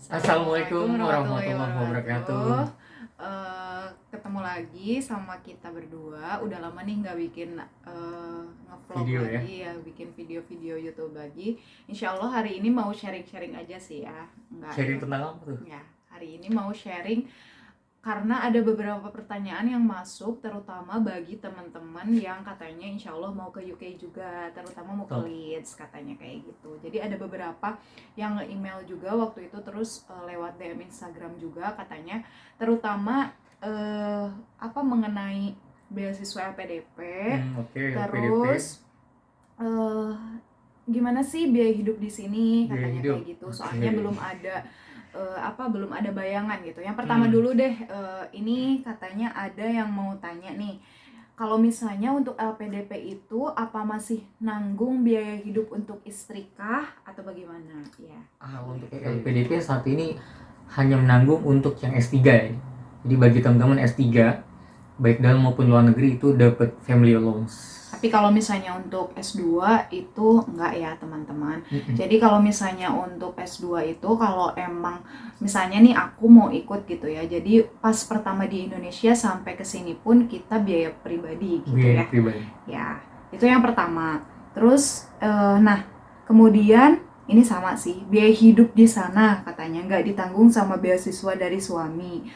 Assalamualaikum Assalamualaikum warahmatullahi warahmatullahi wabarakatuh. wabarakatuh. Ketemu lagi sama kita berdua. Udah lama nih nggak bikin ngevlog Video ya. lagi ya, bikin video-video YouTube lagi. Insya Allah hari ini mau sharing-sharing aja sih ya. Sharing tentang apa tuh? Ya, hari ini mau sharing karena ada beberapa pertanyaan yang masuk, terutama bagi teman-teman yang katanya insya Allah mau ke UK juga, terutama mau ke Leeds katanya kayak gitu. Jadi ada beberapa yang nge-email juga waktu itu, terus lewat DM Instagram juga katanya, terutama mengenai beasiswa LPDP. Terus gimana sih biaya hidup di sini katanya kayak gitu. Soalnya belum ada bayangan gitu. Yang pertama dulu deh, ini katanya ada yang mau tanya nih, kalau misalnya untuk LPDP itu apa masih nanggung biaya hidup untuk istri kah atau bagaimana ya? Untuk LPDP saat ini hanya menanggung untuk yang S3 ya. Jadi bagi teman-teman S3 baik dalam maupun luar negeri itu dapat family allowance. Tapi kalau misalnya untuk S2 itu enggak ya teman-teman. Jadi kalau misalnya untuk S2 itu kalau emang misalnya nih aku mau ikut gitu ya. Jadi pas pertama di Indonesia sampai ke sini pun kita biaya pribadi gitu biaya ya. Pribadi. Ya, itu yang pertama. Terus nah, kemudian ini sama sih, biaya hidup di sana katanya nggak ditanggung sama beasiswa dari suami.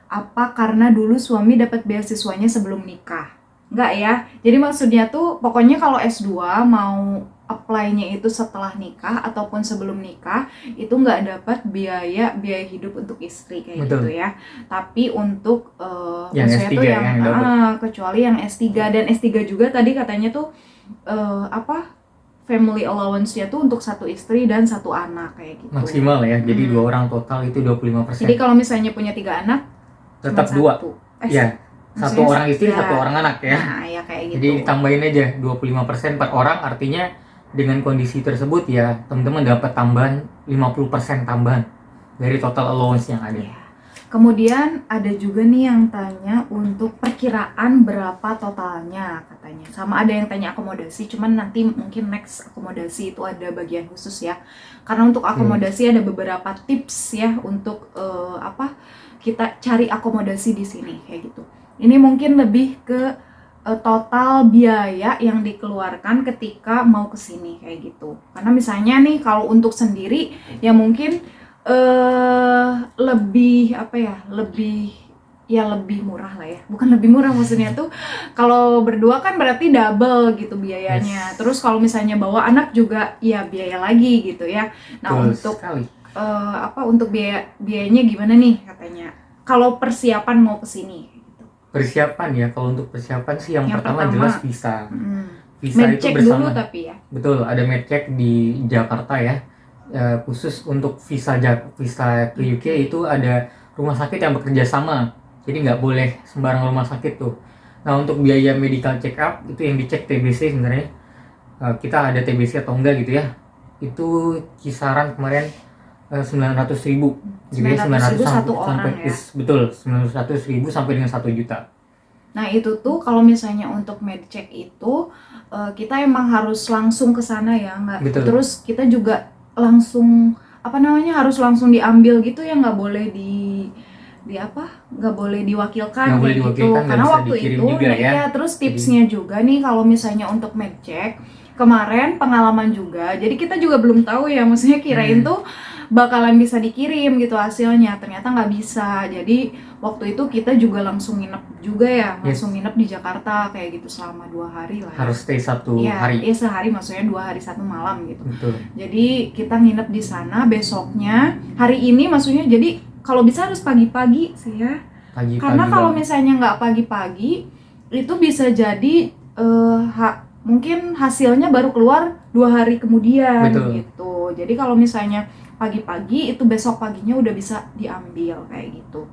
Apa karena dulu suami dapat beasiswanya sebelum nikah? Enggak ya. Jadi maksudnya tuh pokoknya kalau S2 mau apply-nya itu setelah nikah ataupun sebelum nikah itu nggak dapat biaya hidup untuk istri kayak Betul. gitu ya. Tapi untuk yang S3 tuh yang kecuali yang S3 dan S3 juga tadi katanya tuh family allowance-nya tuh untuk satu istri dan satu anak kayak gitu. Maksimal ya. Jadi 2 orang total itu 25%. Jadi kalau misalnya punya 3 anak tetap 2. Ya. Satu orang istri, satu orang anak ya. Nah, ya kayak gitu. Jadi ditambahin aja 25% per orang, artinya dengan kondisi tersebut ya teman-teman dapat tambahan 50% tambahan dari total allowance yang ada. Ya. Kemudian ada juga nih yang tanya untuk perkiraan berapa totalnya katanya. Sama ada yang tanya akomodasi, cuman nanti mungkin next akomodasi itu ada bagian khusus ya. Karena untuk akomodasi ada beberapa tips ya untuk kita cari akomodasi di sini kayak gitu. Ini mungkin lebih ke total biaya yang dikeluarkan ketika mau kesini kayak gitu. Karena misalnya nih kalau untuk sendiri ya mungkin lebih murah lah ya. Bukan lebih murah, maksudnya tuh kalau berdua kan berarti double gitu biayanya. Terus kalau misalnya bawa anak juga ya biaya lagi gitu ya. Nah, untuk biayanya gimana nih katanya? Kalau persiapan mau kesini. Persiapan ya, kalau untuk persiapan sih yang pertama jelas visa. Visa itu bersama. Dulu tapi ya. Betul, ada medcheck di Jakarta ya. Khusus untuk visa ke UK itu ada rumah sakit yang bekerja sama. Jadi nggak boleh sembarang rumah sakit tuh. Nah, untuk biaya medical check up itu yang dicek TBC sebenarnya. Kita ada TBC atau enggak gitu ya. Itu kisaran kemarin 900.000. Jadi 900.000 satu orang ya. Betul, 900.000 sampai dengan 1 juta. Nah, itu tuh kalau misalnya untuk medcheck itu kita emang harus langsung ke sana ya, nggak. Terus kita juga langsung harus langsung diambil gitu ya, nggak boleh nggak boleh diwakilkan gitu. Karena waktu itu ya. Terus tipsnya juga nih kalau misalnya untuk medcheck kemarin pengalaman juga. Jadi kita juga belum tahu ya, maksudnya kirain tuh bakalan bisa dikirim gitu hasilnya, ternyata nggak bisa. Jadi waktu itu kita juga langsung nginep juga ya, langsung nginep di Jakarta kayak gitu selama 2 hari lah. Harus stay 1 hari. Iya, sehari, maksudnya 2 hari 1 malam gitu. Betul. Jadi kita nginep di sana, besoknya hari ini maksudnya, jadi kalau bisa harus pagi-pagi sih ya. Karena kalau misalnya nggak pagi-pagi itu bisa jadi mungkin hasilnya baru keluar 2 hari kemudian. Betul. Gitu. Jadi kalau misalnya pagi-pagi itu besok paginya udah bisa diambil kayak gitu.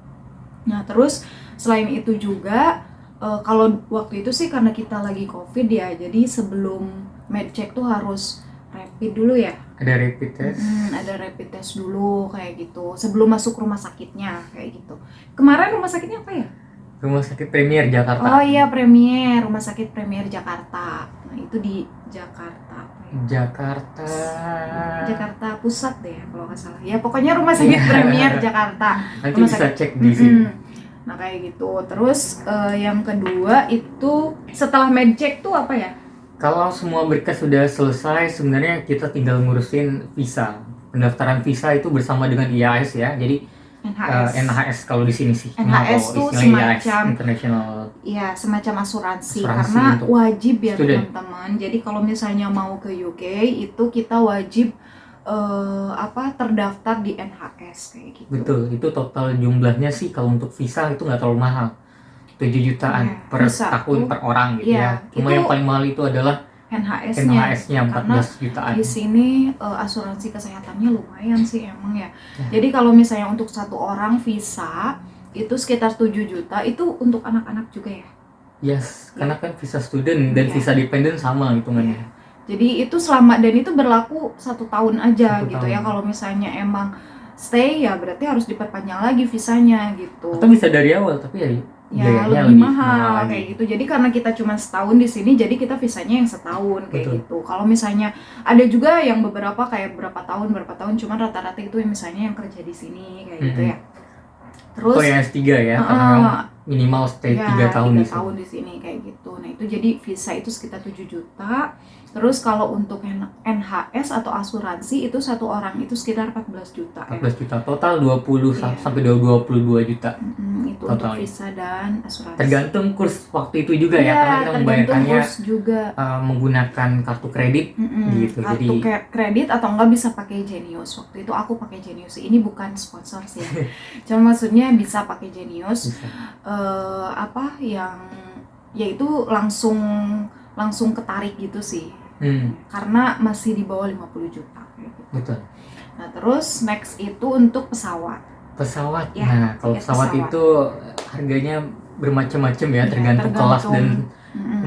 Nah, terus selain itu juga kalau waktu itu sih karena kita lagi COVID ya, jadi sebelum medcheck tuh harus rapid dulu ya. Ada rapid test. Ada rapid test dulu kayak gitu sebelum masuk rumah sakitnya kayak gitu. Kemarin rumah sakitnya apa ya? Rumah Sakit Premier Jakarta. Oh iya, Premier, Rumah Sakit Premier Jakarta. Nah, itu di Jakarta. Jakarta Pusat deh ya kalau nggak salah. Ya pokoknya Rumah Sakit Premier Jakarta. Nanti Rumah bisa sakit. cek di sini. Nah kayak gitu. Terus yang kedua itu setelah medcheck tuh apa ya? Kalau semua berkas sudah selesai, sebenarnya kita tinggal ngurusin visa. Pendaftaran visa itu bersama dengan IAS ya. Jadi NHS kalau di sini sih. NHS tuh semacam international. Iya, semacam asuransi karena wajib ya teman-teman. Jadi kalau misalnya mau ke UK itu kita wajib terdaftar di NHS kayak gitu. Betul, itu total jumlahnya sih kalau untuk visa itu nggak terlalu mahal. 7 jutaan per tahun per orang gitu ya. Cuma yang paling mahal itu adalah NHS-nya 14 jutaan. Di sini asuransi kesehatannya lumayan sih emang ya. Jadi kalau misalnya untuk satu orang visa itu sekitar 7 juta itu untuk anak-anak juga ya. Yes, karena kan visa student dan visa dependent sama hitungannya. Jadi itu dan itu berlaku 1 tahun aja gitu ya. Kalau misalnya emang stay ya berarti harus diperpanjang lagi visanya gitu. Atau bisa dari awal tapi ya lebih mahal kayak gitu. Jadi karena kita cuma setahun di sini, jadi kita visanya yang setahun kayak gitu. Kalau misalnya ada juga yang beberapa kayak berapa tahun, cuma rata-rata itu misalnya yang kerja di sini kayak gitu ya. Terus yang S3 ya, karena minimal stay 3 tahun di sini kayak gitu. Nah itu jadi visa itu sekitar 7 juta. Terus kalau untuk NHS atau asuransi itu satu orang itu sekitar 14 juta. 14 juta total 20 sampai 22 juta. Itu total untuk visa dan asuransi. Tergantung kurs waktu itu juga ya, karena kita membayarkannya menggunakan kartu kredit gitu. Kartu kredit atau enggak bisa pakai Genius. Waktu itu aku pakai Genius. Ini bukan sponsor sih. Cuma maksudnya bisa pakai Genius. Yaitu langsung ketarik gitu sih. Karena masih di bawah 50 juta gitu. Betul. Nah terus next itu untuk pesawat ya, nah kalau pesawat itu harganya bermacam-macam ya, tergantung kelas dan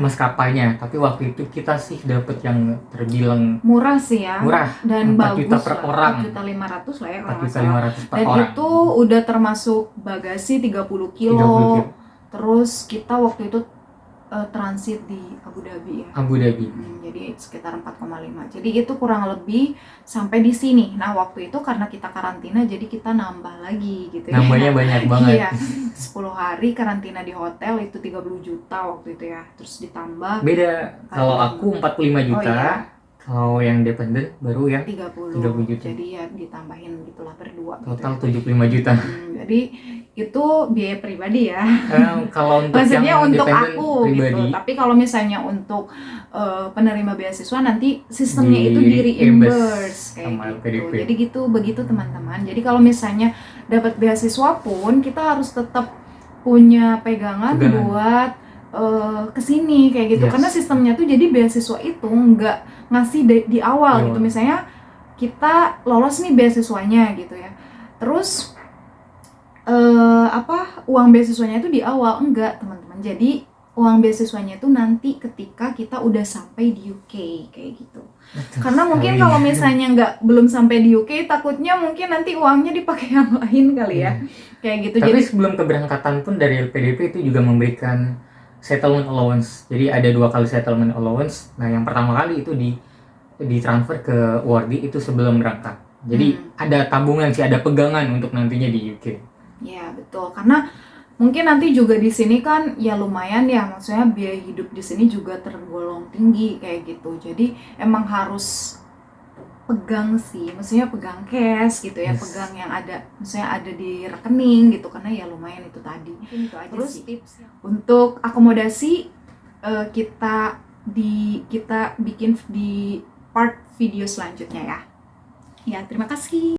maskapainya. Tapi waktu itu kita sih dapat yang terbilang murah sih ya, dan 4 bagus juta per orang, 4.500 lah ya kalau 4.500 per dan orang. itu udah termasuk bagasi 30 kilo. Terus kita waktu itu transit di Abu Dhabi ya. Jadi sekitar 4,5. Jadi itu kurang lebih sampai di sini. Nah waktu itu karena kita karantina jadi kita nambah lagi gitu ya. Nambahnya banyak banget. Iya. 10 hari karantina di hotel itu 30 juta waktu itu ya. Terus ditambah. Beda kalau aku 45 juta. Kalau yang dependent baru ya 30 juta. Jadi ya ditambahin gitulah berdua. Total 75 juta. Jadi itu biaya pribadi ya. Kalau untuk maksudnya yang untuk dependent aku pribadi. Gitu. Tapi kalau misalnya untuk penerima beasiswa nanti sistemnya itu di reimburse kayak gitu. Jadi begitu teman-teman. Jadi kalau misalnya dapat beasiswa pun kita harus tetap punya pegangan. Buat kesini kayak gitu. Karena sistemnya tuh jadi beasiswa itu nggak ngasih di awal gitu. Misalnya kita lolos nih beasiswanya gitu ya. Terus uang beasiswanya itu di awal, enggak teman-teman. Jadi uang beasiswanya itu nanti ketika kita udah sampai di UK kayak gitu. Karena mungkin kalau misalnya belum sampai di UK, takutnya mungkin nanti uangnya dipakai yang lain kali ya. Kayak gitu. Tapi sebelum keberangkatan pun dari LPDP itu juga memberikan settlement allowance. Jadi ada 2 kali settlement allowance. Nah yang pertama kali itu ditransfer ke Wardi itu sebelum berangkat. Jadi ada tabungan sih, ada pegangan untuk nantinya di UK. Ya betul, karena mungkin nanti juga di sini kan ya lumayan ya, maksudnya biaya hidup di sini juga tergolong tinggi kayak gitu. Jadi emang harus pegang sih, maksudnya pegang cash gitu ya, pegang yang ada, maksudnya ada di rekening gitu, karena ya lumayan itu tadi. Itu aja. Terus sih tips untuk akomodasi kita bikin di part video selanjutnya ya. Ya terima kasih.